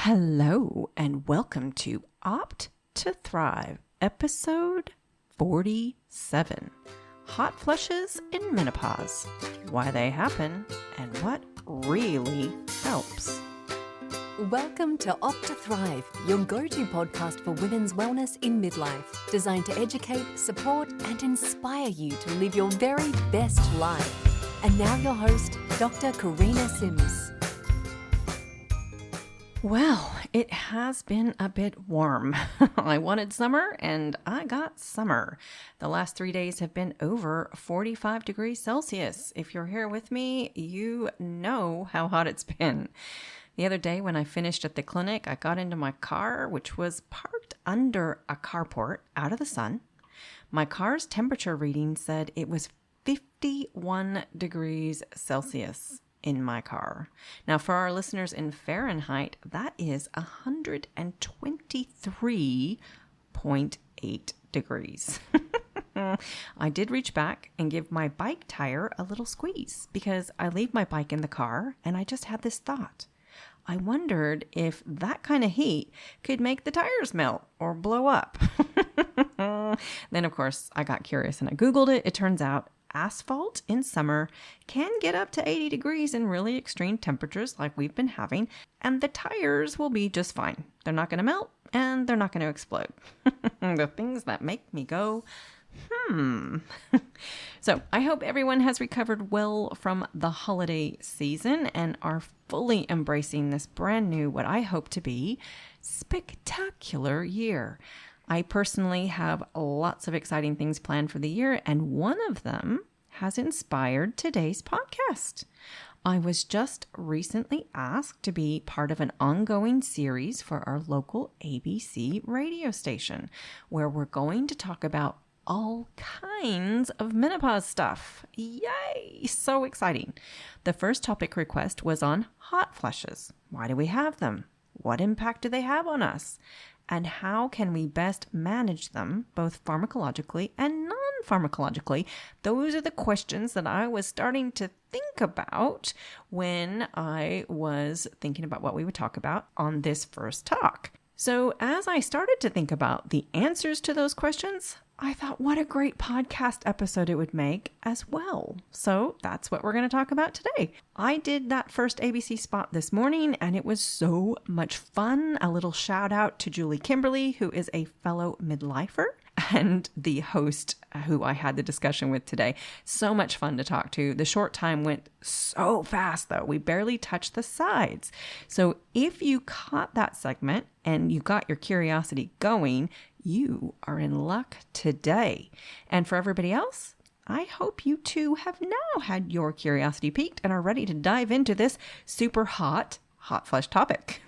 Hello and welcome to Opt to Thrive, episode 47. Hot flushes in menopause, why they happen, and what really helps. Welcome to Opt to Thrive, your go-to podcast for women's wellness in midlife, designed to educate, support, and inspire you to live your very best life. And now your host, Dr. Corina Sims. Well, it has been a bit warm. I wanted summer and I got summer. The last 3 days have been over 45 degrees Celsius. If you're here with me, you know how hot it's been. The other day when I finished at the clinic, I got into my car, which was parked under a carport out of the sun. My car's temperature reading said it was 51 degrees Celsius. In my car. Now, for our listeners in Fahrenheit, that is 123.8 degrees. I did reach back and give my bike tire a little squeeze because I leave my bike in the car and I just had this thought. I wondered if that kind of heat could make the tires melt or blow up. Then, of course, I got curious and I Googled it. It turns out asphalt in summer can get up to 80 degrees in really extreme temperatures like we've been having, and the tires will be just fine. They're not going to melt and they're not going to explode. The things that make me go, So I hope everyone has recovered well from the holiday season and are fully embracing this brand new, what I hope to be, spectacular year. I personally have lots of exciting things planned for the year, and one of them has inspired today's podcast. I was just recently asked to be part of an ongoing series for our local ABC radio station, where we're going to talk about all kinds of menopause stuff. Yay! So exciting. The first topic request was on hot flushes. Why do we have them? What impact do they have on us? And how can we best manage them, both pharmacologically and non-pharmacologically? Those are the questions that I was starting to think about when I was thinking about what we would talk about on this first talk. So as I started to think about the answers to those questions, I thought what a great podcast episode it would make as well. So that's what we're going to talk about today. I did that first ABC spot this morning and it was so much fun. A little shout out to Julie Kimberly, who is a fellow midlifer and the host who I had the discussion with today. So much fun to talk to. The short time went so fast though. We barely touched the sides. So if you caught that segment and you got your curiosity going, you are in luck today. And for everybody else, I hope you too have now had your curiosity piqued and are ready to dive into this super hot flush topic.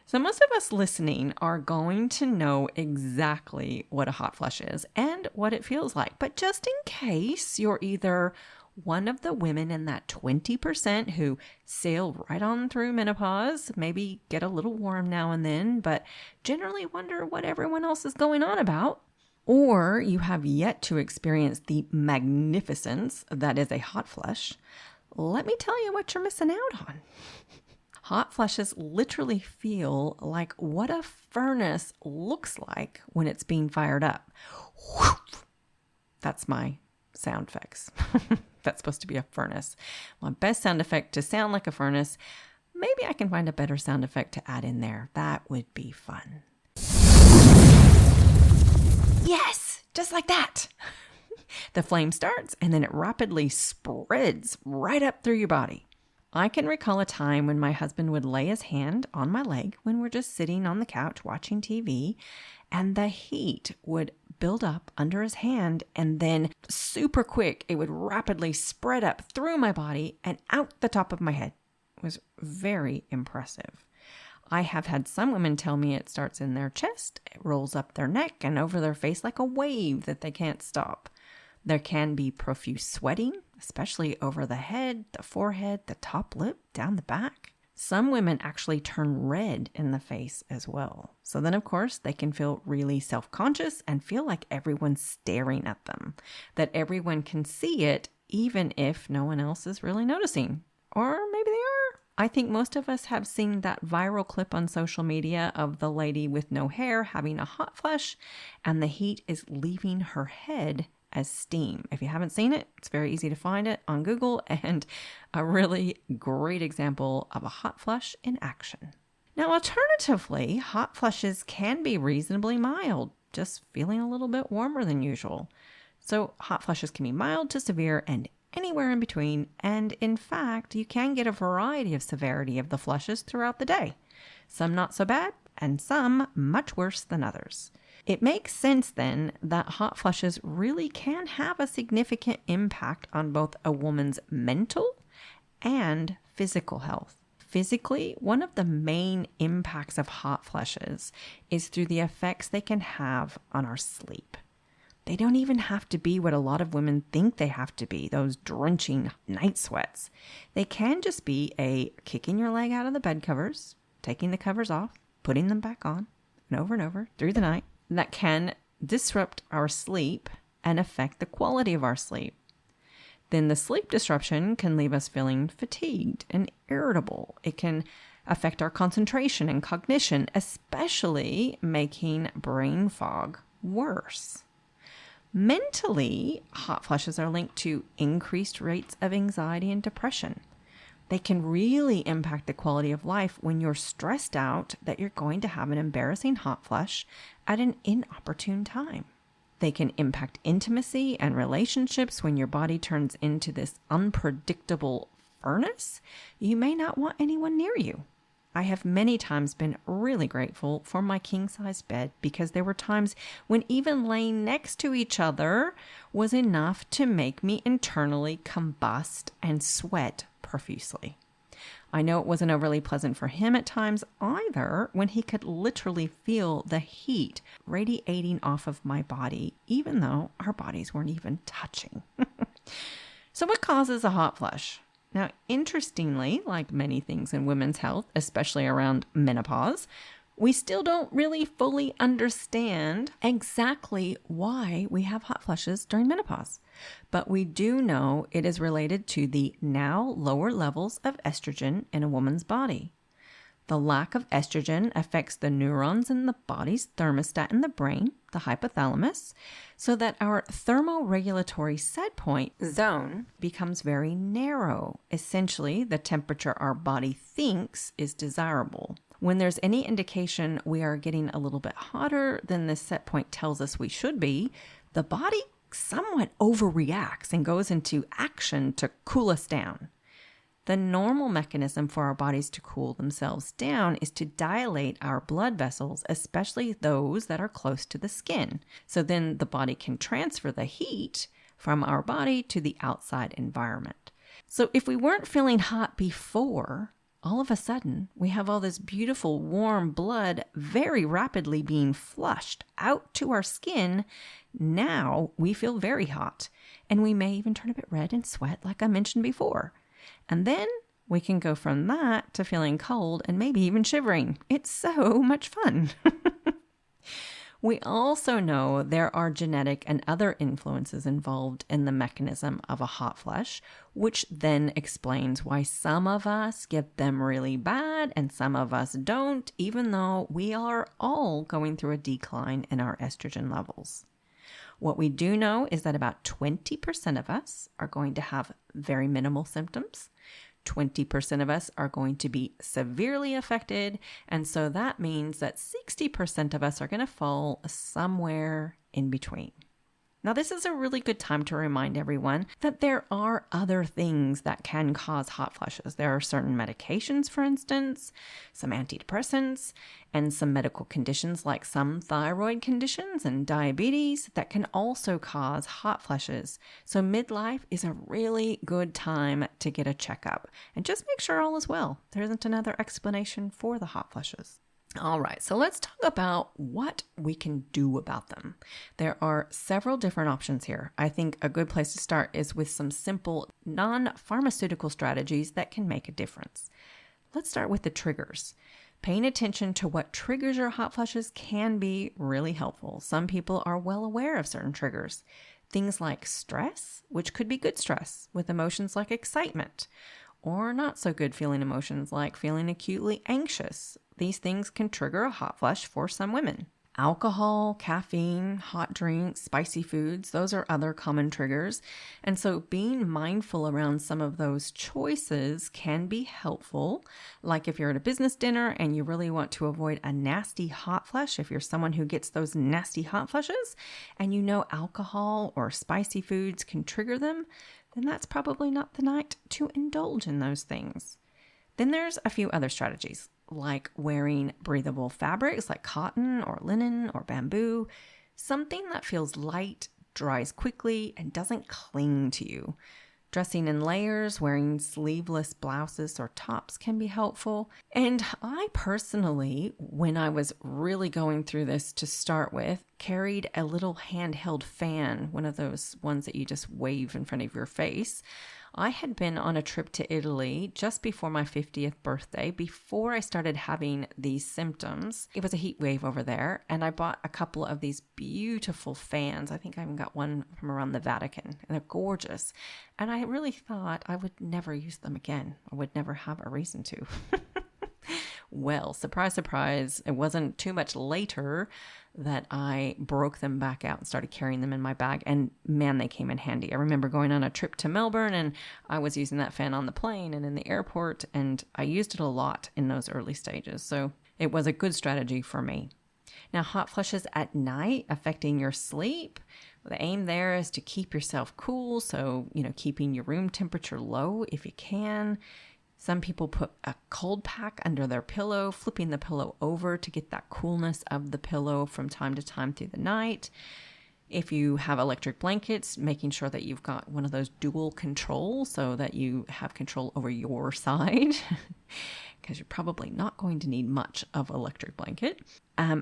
So most of us listening are going to know exactly what a hot flush is and what it feels like. But just in case you're either one of the women in that 20% who sail right on through menopause, maybe get a little warm now and then, but generally wonder what everyone else is going on about, or you have yet to experience the magnificence that is a hot flush, let me tell you what you're missing out on. Hot flushes literally feel like what a furnace looks like when it's being fired up. That's my sound effects. That's supposed to be a furnace. My best sound effect to sound like a furnace. Maybe I can find a better sound effect to add in there. That would be fun. Yes, just like that. The flame starts and then it rapidly spreads right up through your body. I can recall a time when my husband would lay his hand on my leg when we're just sitting on the couch watching TV, and the heat would build up under his hand, and then super quick, it would rapidly spread up through my body and out the top of my head. It was very impressive. I have had some women tell me it starts in their chest, it rolls up their neck and over their face like a wave that they can't stop. There can be profuse sweating, especially over the head, the forehead, the top lip, down the back. Some women actually turn red in the face as well. So then, of course, they can feel really self-conscious and feel like everyone's staring at them, that everyone can see it even if no one else is really noticing. Or maybe they are. I think most of us have seen that viral clip on social media of the lady with no hair having a hot flush and the heat is leaving her head as steam. If you haven't seen it, it's very easy to find it on Google and a really great example of a hot flush in action. Now, alternatively, hot flushes can be reasonably mild, just feeling a little bit warmer than usual. So hot flushes can be mild to severe and anywhere in between. And in fact, you can get a variety of severity of the flushes throughout the day. Some not so bad and some much worse than others. It makes sense then that hot flushes really can have a significant impact on both a woman's mental and physical health. Physically, one of the main impacts of hot flushes is through the effects they can have on our sleep. They don't even have to be what a lot of women think they have to be, those drenching night sweats. They can just be a kicking your leg out of the bed covers, taking the covers off, putting them back on, and over through the night. That can disrupt our sleep and affect the quality of our sleep. Then the sleep disruption can leave us feeling fatigued and irritable. It can affect our concentration and cognition, especially making brain fog worse. Mentally, hot flushes are linked to increased rates of anxiety and depression. They can really impact the quality of life when you're stressed out that you're going to have an embarrassing hot flush at an inopportune time. They can impact intimacy and relationships when your body turns into this unpredictable furnace. You may not want anyone near you. I have many times been really grateful for my king-size bed because there were times when even laying next to each other was enough to make me internally combust and sweat profusely. I know it wasn't overly pleasant for him at times either, when he could literally feel the heat radiating off of my body, even though our bodies weren't even touching. So what causes a hot flush? Now, interestingly, like many things in women's health, especially around menopause, we still don't really fully understand exactly why we have hot flushes during menopause. But we do know it is related to the now lower levels of estrogen in a woman's body. The lack of estrogen affects the neurons in the body's thermostat in the brain, the hypothalamus, so that our thermoregulatory set point zone becomes very narrow, essentially the temperature our body thinks is desirable. When there's any indication we are getting a little bit hotter than this set point tells us we should be, the body somewhat overreacts and goes into action to cool us down. The normal mechanism for our bodies to cool themselves down is to dilate our blood vessels, especially those that are close to the skin. So then the body can transfer the heat from our body to the outside environment. So if we weren't feeling hot before, all of a sudden we have all this beautiful warm blood very rapidly being flushed out to our skin. Now we feel very hot, and we may even turn a bit red and sweat like I mentioned before. And then we can go from that to feeling cold and maybe even shivering. It's so much fun. We also know there are genetic and other influences involved in the mechanism of a hot flush, which then explains why some of us get them really bad and some of us don't, even though we are all going through a decline in our estrogen levels. What we do know is that about 20% of us are going to have very minimal symptoms. 20% of us are going to be severely affected. And so that means that 60% of us are going to fall somewhere in between. Now, this is a really good time to remind everyone that there are other things that can cause hot flushes. There are certain medications, for instance, some antidepressants, and some medical conditions like some thyroid conditions and diabetes that can also cause hot flushes. So midlife is a really good time to get a checkup and just make sure all is well. There isn't another explanation for the hot flushes. All right, so let's talk about what we can do about them. There are several different options here. I think a good place to start is with some simple non-pharmaceutical strategies that can make a difference. Let's start with the triggers. Paying attention to what triggers your hot flushes can be really helpful. Some people are well aware of certain triggers. Things like stress, which could be good stress, with emotions like excitement, or not so good feeling emotions like feeling acutely anxious. These things can trigger a hot flush for some women. Alcohol, caffeine, hot drinks, spicy foods, those are other common triggers. And so being mindful around some of those choices can be helpful. Like if you're at a business dinner and you really want to avoid a nasty hot flush, if you're someone who gets those nasty hot flushes and you know alcohol or spicy foods can trigger them, then that's probably not the night to indulge in those things. Then there's a few other strategies, like wearing breathable fabrics like cotton or linen or bamboo, something that feels light, dries quickly, and doesn't cling to you. Dressing in layers, wearing sleeveless blouses or tops can be helpful. And I personally, when I was really going through this to start with, carried a little handheld fan, one of those ones that you just wave in front of your face. I had been on a trip to Italy just before my 50th birthday, before I started having these symptoms. It was a heat wave over there, and I bought a couple of these beautiful fans. I think I even got one from around the Vatican, and they're gorgeous. And I really thought I would never use them again. I would never have a reason to. Well, surprise, surprise, it wasn't too much later that I broke them back out and started carrying them in my bag. And man, they came in handy. I remember going on a trip to Melbourne and I was using that fan on the plane and in the airport, and I used it a lot in those early stages. So it was a good strategy for me. Now, hot flushes at night affecting your sleep. The aim there is to keep yourself cool. So, keeping your room temperature low if you can. Some people put a cold pack under their pillow, flipping the pillow over to get that coolness of the pillow from time to time through the night. If you have electric blankets, making sure that you've got one of those dual controls so that you have control over your side, because you're probably not going to need much of electric blanket.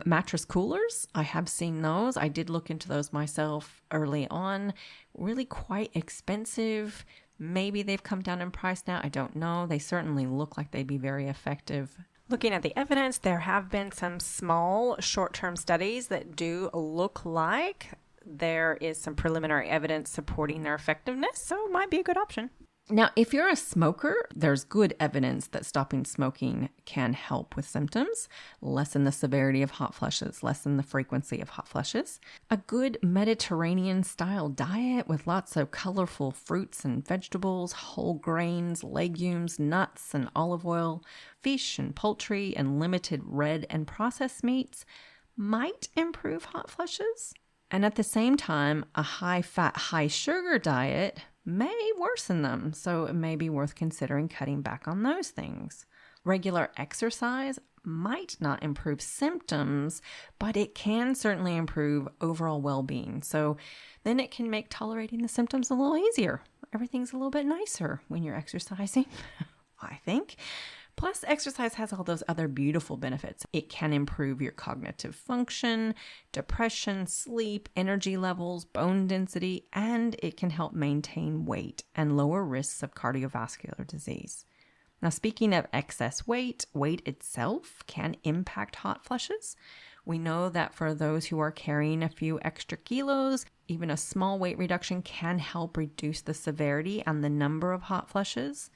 Mattress coolers, I have seen those. I did look into those myself early on. Really quite expensive. Maybe they've come down in price now. I don't know. They certainly look like they'd be very effective. Looking at the evidence, there have been some small short-term studies that do look like there is some preliminary evidence supporting their effectiveness, so it might be a good option. Now, if you're a smoker, there's good evidence that stopping smoking can help with symptoms, lessen the severity of hot flushes, lessen the frequency of hot flushes. A good Mediterranean-style diet with lots of colorful fruits and vegetables, whole grains, legumes, nuts, and olive oil, fish and poultry, and limited red and processed meats might improve hot flushes. And at the same time, a high-fat, high-sugar diet may worsen them, so it may be worth considering cutting back on those things. Regular exercise might not improve symptoms, but it can certainly improve overall well-being. So then it can make tolerating the symptoms a little easier. Everything's a little bit nicer when you're exercising, I think. Plus, exercise has all those other beautiful benefits. It can improve your cognitive function, depression, sleep, energy levels, bone density, and it can help maintain weight and lower risks of cardiovascular disease. Now, speaking of excess weight, weight itself can impact hot flushes. We know that for those who are carrying a few extra kilos, even a small weight reduction can help reduce the severity and the number of hot flushes.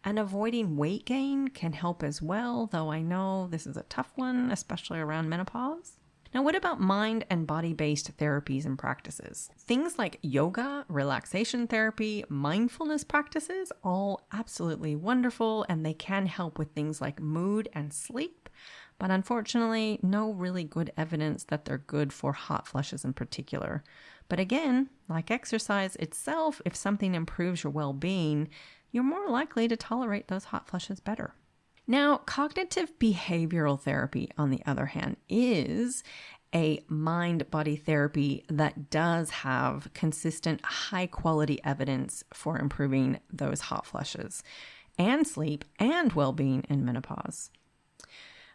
And avoiding weight gain can help as well, though I know this is a tough one, especially around menopause. Now, what about mind and body-based therapies and practices? Things like yoga, relaxation therapy, mindfulness practices, all absolutely wonderful, and they can help with things like mood and sleep. But unfortunately, no really good evidence that they're good for hot flushes in particular. But again, like exercise itself, if something improves your well-being, you're more likely to tolerate those hot flushes better. Now, cognitive behavioral therapy, on the other hand, is a mind-body therapy that does have consistent, high-quality evidence for improving those hot flushes and sleep and well-being in menopause.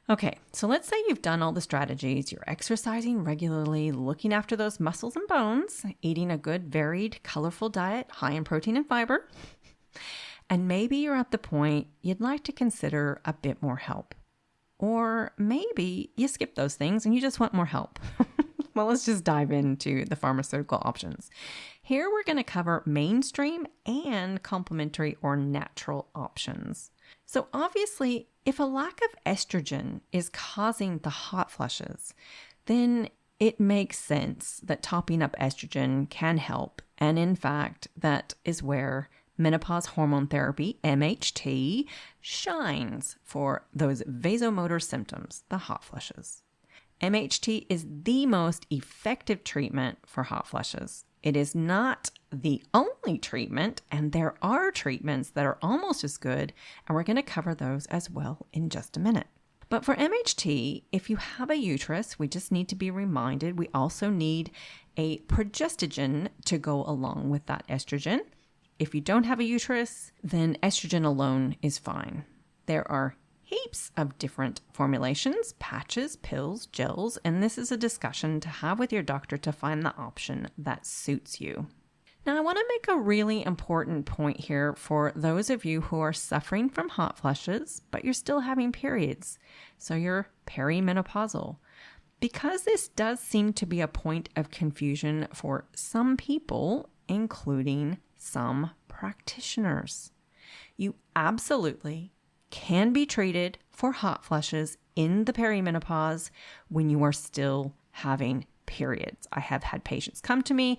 Okay, so let's say you've done all the strategies, you're exercising regularly, looking after those muscles and bones, eating a good, varied, colorful diet, high in protein and fiber, and maybe you're at the point you'd like to consider a bit more help. Or maybe you skip those things and you just want more help. Well, let's just dive into the pharmaceutical options. Here we're going to cover mainstream and complementary or natural options. So obviously, if a lack of estrogen is causing the hot flushes, then it makes sense that topping up estrogen can help. And in fact, that is where menopause hormone therapy, MHT, shines for those vasomotor symptoms, the hot flushes. MHT is the most effective treatment for hot flushes. It is not the only treatment, and there are treatments that are almost as good, and we're going to cover those as well in just a minute. But for MHT, if you have a uterus, we just need to be reminded we also need a progestogen to go along with that estrogen. If you don't have a uterus, then estrogen alone is fine. There are heaps of different formulations, patches, pills, gels, and this is a discussion to have with your doctor to find the option that suits you. Now, I want to make a really important point here for those of you who are suffering from hot flushes, but you're still having periods. So you're perimenopausal. Because this does seem to be a point of confusion for some people, including some practitioners. You absolutely can be treated for hot flushes in the perimenopause when you are still having periods. I have had patients come to me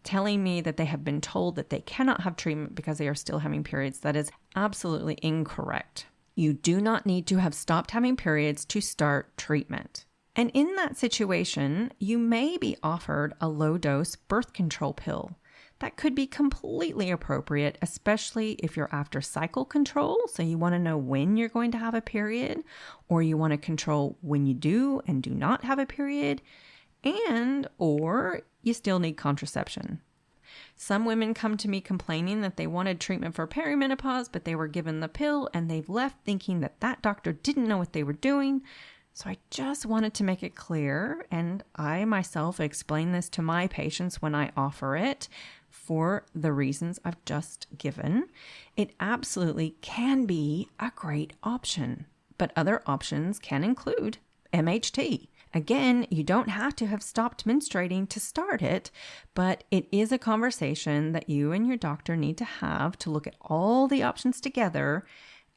telling me that they have been told that they cannot have treatment because they are still having periods. That is absolutely incorrect. You do not need to have stopped having periods to start treatment. And in that situation, you may be offered a low-dose birth control pill. That could be completely appropriate, especially if you're after cycle control. So you want to know when you're going to have a period, or you want to control when you do and do not have a period, or you still need contraception. Some women come to me complaining that they wanted treatment for perimenopause, but they were given the pill and they've left thinking that that doctor didn't know what they were doing. So I just wanted to make it clear, and I myself explain this to my patients when I offer it for the reasons I've just given. It absolutely can be a great option, but other options can include MHT. Again, you don't have to have stopped menstruating to start it, but it is a conversation that you and your doctor need to have to look at all the options together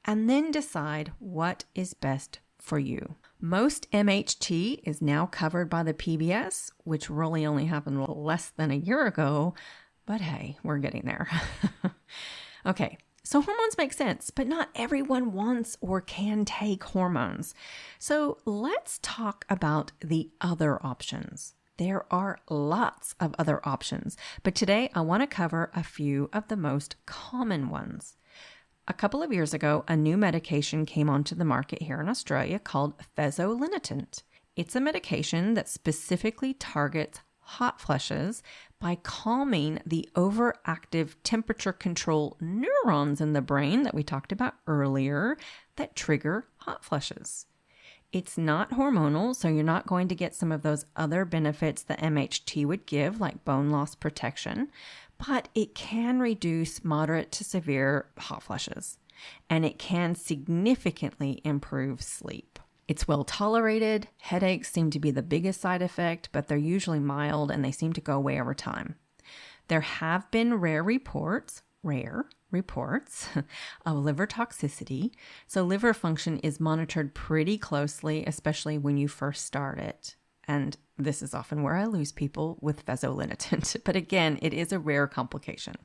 and then decide what is best for you. Most MHT is now covered by the PBS, which really only happened less than a year ago, but hey, we're getting there. Okay. So hormones make sense, but not everyone wants or can take hormones. So let's talk about the other options. There are lots of other options, but today I want to cover a few of the most common ones. A couple of years ago, a new medication came onto the market here in Australia called fezolinetant. It's a medication that specifically targets hot flushes by calming the overactive temperature control neurons in the brain that we talked about earlier that trigger hot flushes. It's not hormonal, so you're not going to get some of those other benefits that MHT would give, like bone loss protection, but it can reduce moderate to severe hot flushes, and it can significantly improve sleep. It's well tolerated. Headaches seem to be the biggest side effect, but they're usually mild and they seem to go away over time. There have been rare reports of liver toxicity. So liver function is monitored pretty closely, especially when you first start it. And this is often where I lose people with fezolinetant. But again, it is a rare complication.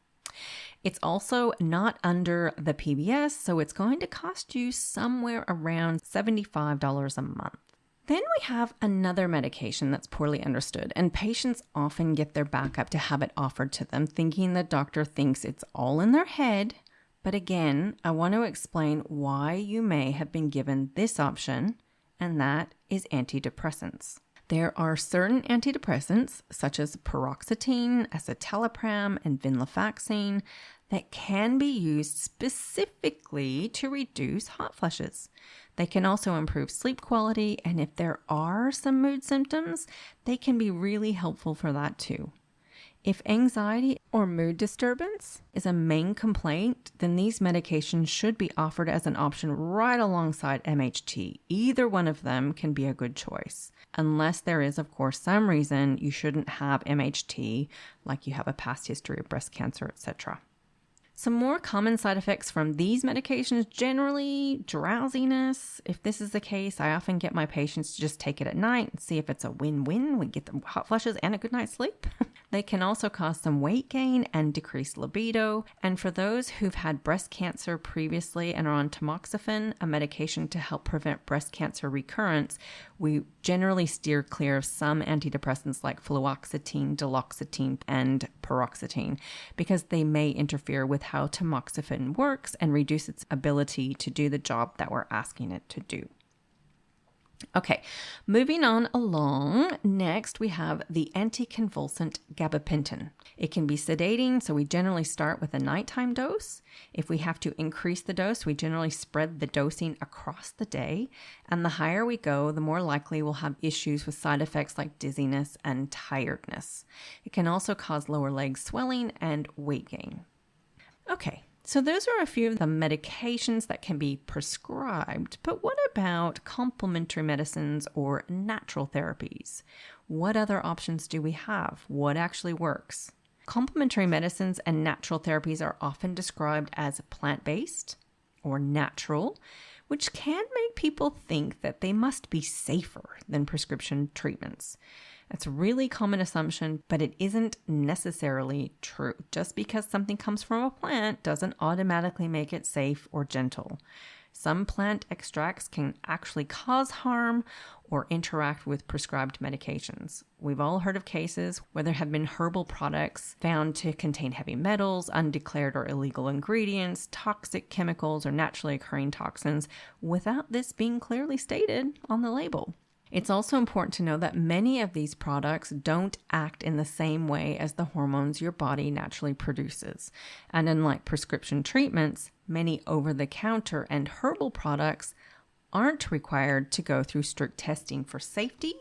It's also not under the PBS, so it's going to cost you somewhere around $75 a month. Then we have another medication that's poorly understood, and patients often get their backup to have it offered to them, thinking the doctor thinks it's all in their head. But again, I want to explain why you may have been given this option, and that is antidepressants. There are certain antidepressants, such as paroxetine, escitalopram, and venlafaxine, that can be used specifically to reduce hot flushes. They can also improve sleep quality, and if there are some mood symptoms, they can be really helpful for that too. If anxiety or mood disturbance is a main complaint, then these medications should be offered as an option right alongside MHT. Either one of them can be a good choice, unless there is, of course, some reason you shouldn't have MHT, like you have a past history of breast cancer, etc. Some more common side effects from these medications, generally drowsiness. If this is the case, I often get my patients to just take it at night and see if it's a win-win. We get the hot flushes and a good night's sleep. They can also cause some weight gain and decreased libido. And for those who've had breast cancer previously and are on tamoxifen, a medication to help prevent breast cancer recurrence, we generally steer clear of some antidepressants like fluoxetine, duloxetine, and paroxetine because they may interfere with how tamoxifen works and reduce its ability to do the job that we're asking it to do. Okay, moving on along. Next, we have the anticonvulsant gabapentin. It can be sedating, so we generally start with a nighttime dose. If we have to increase the dose, we generally spread the dosing across the day. And the higher we go, the more likely we'll have issues with side effects like dizziness and tiredness. It can also cause lower leg swelling and weight gain. Okay. So those are a few of the medications that can be prescribed, but what about complementary medicines or natural therapies? What other options do we have? What actually works? Complementary medicines and natural therapies are often described as plant-based or natural, which can make people think that they must be safer than prescription treatments. That's a really common assumption, but it isn't necessarily true. Just because something comes from a plant doesn't automatically make it safe or gentle. Some plant extracts can actually cause harm or interact with prescribed medications. We've all heard of cases where there have been herbal products found to contain heavy metals, undeclared or illegal ingredients, toxic chemicals, or naturally occurring toxins without this being clearly stated on the label. It's also important to know that many of these products don't act in the same way as the hormones your body naturally produces. And unlike prescription treatments, many over-the-counter and herbal products aren't required to go through strict testing for safety,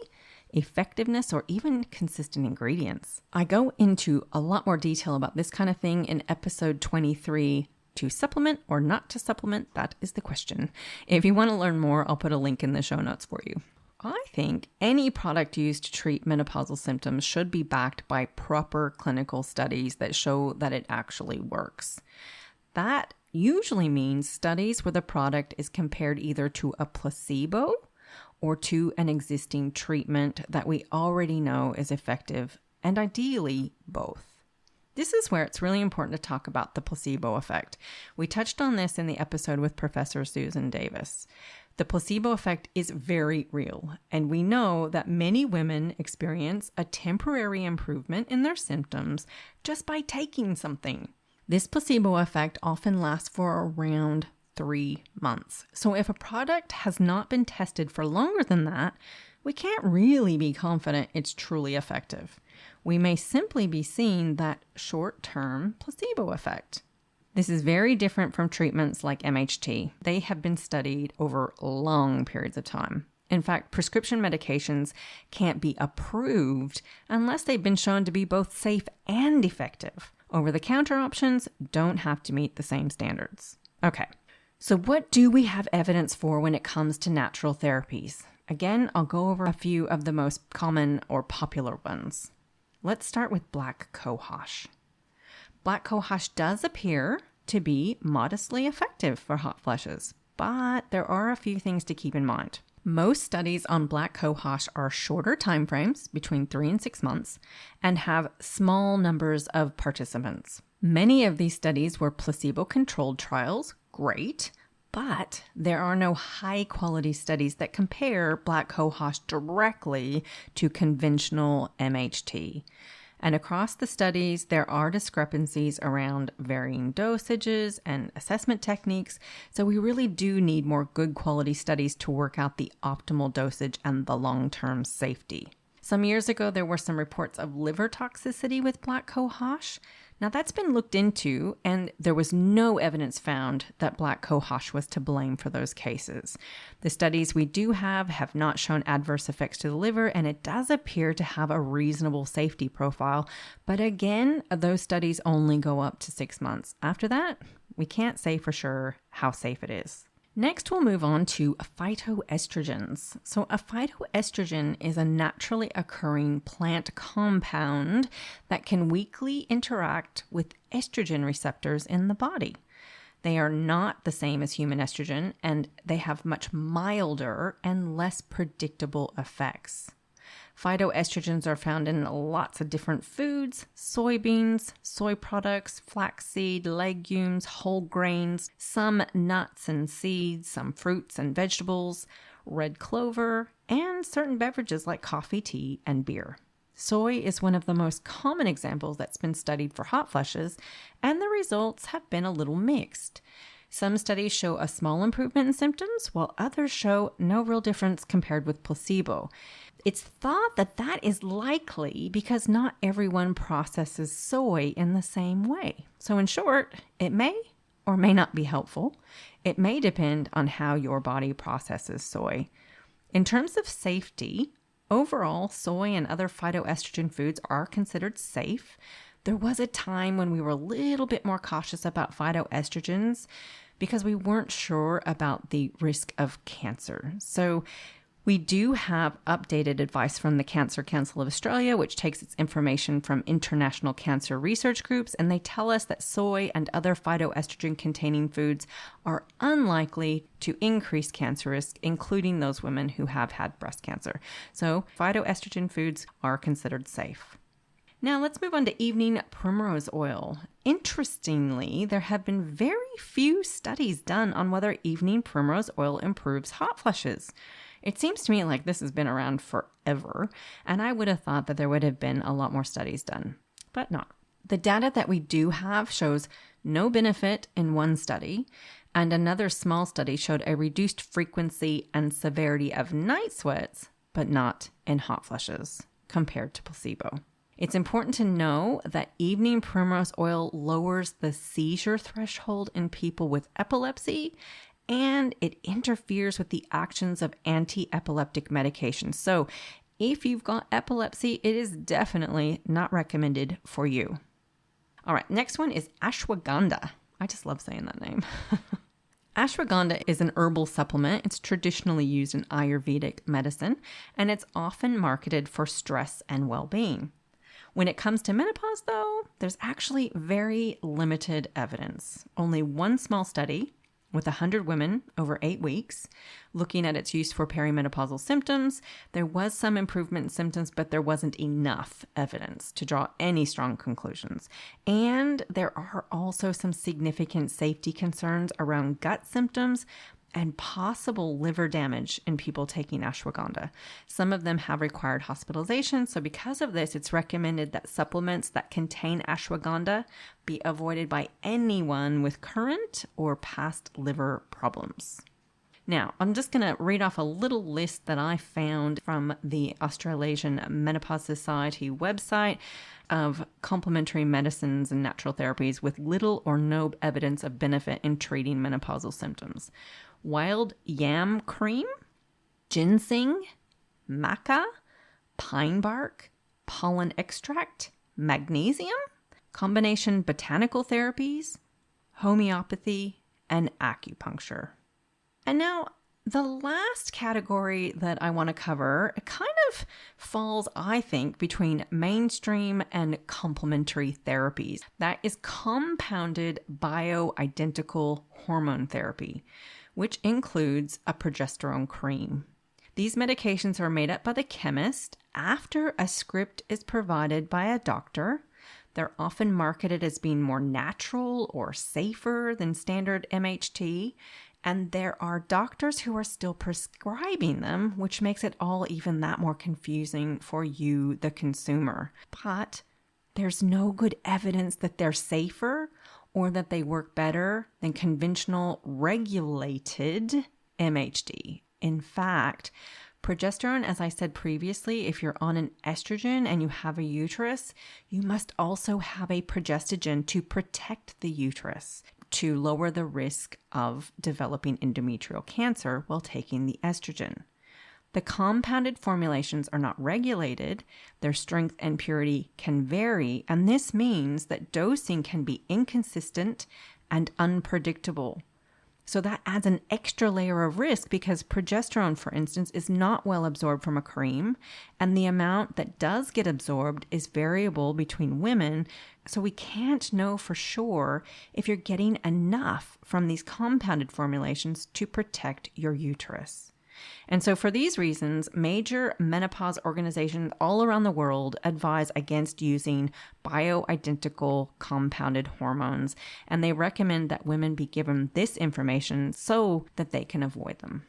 effectiveness, or even consistent ingredients. I go into a lot more detail about this kind of thing in episode 23, to supplement or not to supplement, that is the question. If you want to learn more, I'll put a link in the show notes for you. I think any product used to treat menopausal symptoms should be backed by proper clinical studies that show that it actually works. That usually means studies where the product is compared either to a placebo or to an existing treatment that we already know is effective, and ideally both. This is where it's really important to talk about the placebo effect. We touched on this in the episode with Professor Susan Davis. The placebo effect is very real, and we know that many women experience a temporary improvement in their symptoms just by taking something. This placebo effect often lasts for around 3 months. So if a product has not been tested for longer than that, we can't really be confident it's truly effective. We may simply be seeing that short-term placebo effect. This is very different from treatments like MHT. They have been studied over long periods of time. In fact, prescription medications can't be approved unless they've been shown to be both safe and effective. Over-the-counter options don't have to meet the same standards. Okay, so what do we have evidence for when it comes to natural therapies? Again, I'll go over a few of the most common or popular ones. Let's start with black cohosh. Black cohosh does appear to be modestly effective for hot flushes, but there are a few things to keep in mind. Most studies on black cohosh are shorter timeframes, between 3 and 6 months, and have small numbers of participants. Many of these studies were placebo-controlled trials, great, but there are no high-quality studies that compare black cohosh directly to conventional MHT. And across the studies, there are discrepancies around varying dosages and assessment techniques, so we really do need more good quality studies to work out the optimal dosage and the long-term safety. Some years ago, there were some reports of liver toxicity with black cohosh. Now, that's been looked into, and there was no evidence found that black cohosh was to blame for those cases. The studies we do have not shown adverse effects to the liver, and it does appear to have a reasonable safety profile. But again, those studies only go up to 6 months. After that, we can't say for sure how safe it is. Next, we'll move on to phytoestrogens. So a phytoestrogen is a naturally occurring plant compound that can weakly interact with estrogen receptors in the body. They are not the same as human estrogen, and they have much milder and less predictable effects. Phytoestrogens are found in lots of different foods: soybeans, soy products, flaxseed, legumes, whole grains, some nuts and seeds, some fruits and vegetables, red clover, and certain beverages like coffee, tea, and beer. Soy is one of the most common examples that's been studied for hot flushes, and the results have been a little mixed. Some studies show a small improvement in symptoms, while others show no real difference compared with placebo. It's thought that that is likely because not everyone processes soy in the same way. So in short, it may or may not be helpful. It may depend on how your body processes soy. In terms of safety, overall, soy and other phytoestrogen foods are considered safe. There was a time when we were a little bit more cautious about phytoestrogens because we weren't sure about the risk of cancer. So we do have updated advice from the Cancer Council of Australia, which takes its information from international cancer research groups, and they tell us that soy and other phytoestrogen-containing foods are unlikely to increase cancer risk, including those women who have had breast cancer. So phytoestrogen foods are considered safe. Now let's move on to evening primrose oil. Interestingly, there have been very few studies done on whether evening primrose oil improves hot flushes. It seems to me like this has been around forever, and I would have thought that there would have been a lot more studies done, but not. The data that we do have shows no benefit in one study, and another small study showed a reduced frequency and severity of night sweats, but not in hot flushes compared to placebo. It's important to know that evening primrose oil lowers the seizure threshold in people with epilepsy, and it interferes with the actions of anti-epileptic medications. So if you've got epilepsy, it is definitely not recommended for you. All right, next one is ashwagandha. I just love saying that name. Ashwagandha is an herbal supplement. It's traditionally used in Ayurvedic medicine, and it's often marketed for stress and well-being. When it comes to menopause, though, there's actually very limited evidence. Only one small study with 100 women over 8 weeks, looking at its use for perimenopausal symptoms. There was some improvement in symptoms, but there wasn't enough evidence to draw any strong conclusions. And there are also some significant safety concerns around gut symptoms and possible liver damage in people taking ashwagandha. Some of them have required hospitalization, so because of this, it's recommended that supplements that contain ashwagandha be avoided by anyone with current or past liver problems. Now, I'm just going to read off a little list that I found from the Australasian Menopause Society website of complementary medicines and natural therapies with little or no evidence of benefit in treating menopausal symptoms. Wild yam cream, ginseng, maca, pine bark, pollen extract, magnesium, combination botanical therapies, homeopathy, and acupuncture. And now the last category that I want to cover kind of falls, I think, between mainstream and complementary therapies. That is compounded bioidentical hormone therapy, which includes a progesterone cream. These medications are made up by the chemist after a script is provided by a doctor. They're often marketed as being more natural or safer than standard MHT, and there are doctors who are still prescribing them, which makes it all even that more confusing for you, the consumer. But there's no good evidence that they're safer or that they work better than conventional regulated MHD. In fact, Progesterone, as I said previously, if you're on an estrogen and you have a uterus, you must also have a progestogen to protect the uterus, to lower the risk of developing endometrial cancer while taking the estrogen. The compounded formulations are not regulated, their strength and purity can vary, and this means that dosing can be inconsistent and unpredictable. So that adds an extra layer of risk because progesterone, for instance, is not well absorbed from a cream, and the amount that does get absorbed is variable between women, so we can't know for sure if you're getting enough from these compounded formulations to protect your uterus. And so for these reasons, major menopause organizations all around the world advise against using bioidentical compounded hormones, and they recommend that women be given this information so that they can avoid them.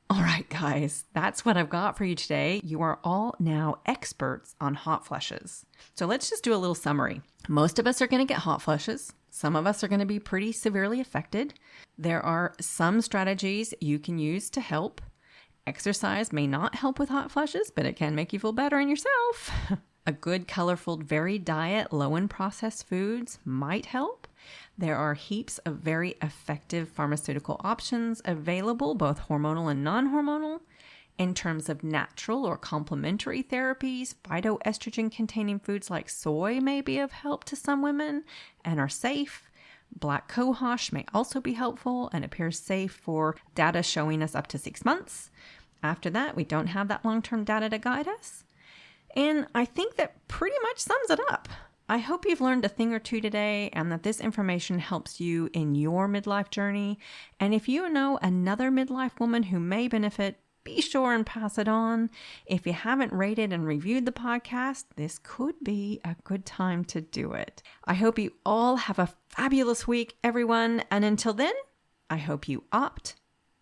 All right, guys, that's what I've got for you today. You are all now experts on hot flushes. So let's just do a little summary. Most of us are going to get hot flushes. Some of us are going to be pretty severely affected. There are some strategies you can use to help. Exercise may not help with hot flushes, but it can make you feel better in yourself. A good, colorful, varied diet, low in processed foods might help. There are heaps of very effective pharmaceutical options available, both hormonal and non-hormonal. In terms of natural or complementary therapies, phytoestrogen-containing foods like soy may be of help to some women and are safe. Black cohosh may also be helpful and appears safe for data showing us up to 6 months. After that, we don't have that long-term data to guide us. And I think that pretty much sums it up. I hope you've learned a thing or two today and that this information helps you in your midlife journey. And if you know another midlife woman who may benefit, be sure and pass it on. If you haven't rated and reviewed the podcast, this could be a good time to do it. I hope you all have a fabulous week, everyone. And until then, I hope you opt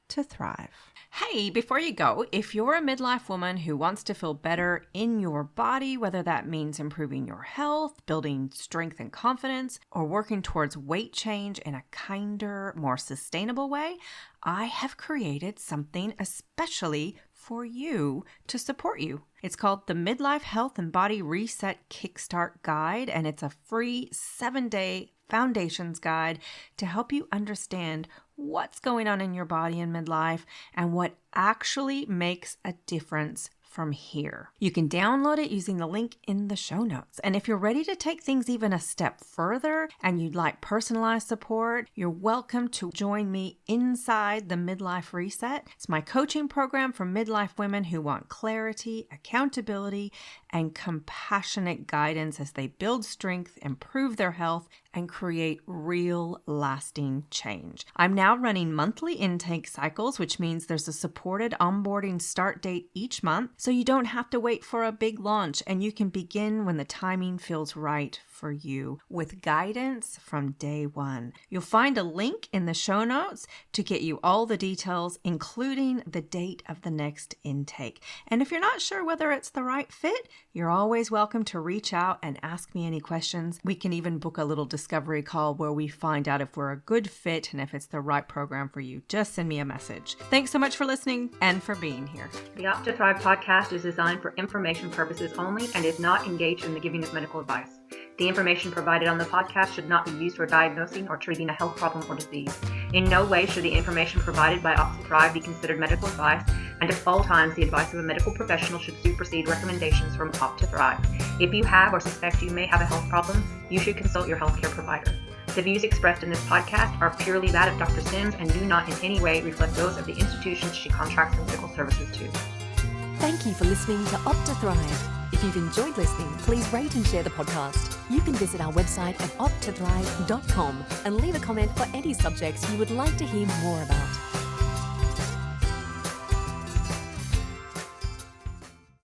to thrive. Hey, before you go, if you're a midlife woman who wants to feel better in your body, whether that means improving your health, building strength and confidence, or working towards weight change in a kinder, more sustainable way, I have created something especially for you to support you. It's called the Midlife Health and Body Reset Kickstart Guide, and it's a free 7-day foundations guide to help you understand what's going on in your body in midlife and what actually makes a difference from here. You can download it using the link in the show notes. And if you're ready to take things even a step further and you'd like personalized support, you're welcome to join me inside the Midlife Reset. It's my coaching program for midlife women who want clarity, accountability, and compassionate guidance as they build strength, improve their health, and create real lasting change. I'm now running monthly intake cycles, which means there's a supported onboarding start date each month, so you don't have to wait for a big launch and you can begin when the timing feels right for you with guidance from day one. You'll find a link in the show notes to get you all the details, including the date of the next intake. And if you're not sure whether it's the right fit, you're always welcome to reach out and ask me any questions. We can even book a little discovery call where we find out if we're a good fit and if it's the right program for you. Just send me a message. Thanks so much for listening and for being here. The Opt to Thrive podcast is designed for information purposes only and is not engaged in the giving of medical advice. The information provided on the podcast should not be used for diagnosing or treating a health problem or disease. In no way should the information provided by Opt to Thrive be considered medical advice, and at all times the advice of a medical professional should supersede recommendations from Opt to Thrive. If you have or suspect you may have a health problem, you should consult your healthcare provider. The views expressed in this podcast are purely that of Dr. Sims and do not in any way reflect those of the institutions she contracts her medical services to. Thank you for listening to Opt to Thrive. If you've enjoyed listening, please rate and share the podcast. You can visit our website at opttothrive.com and leave a comment for any subjects you would like to hear more about.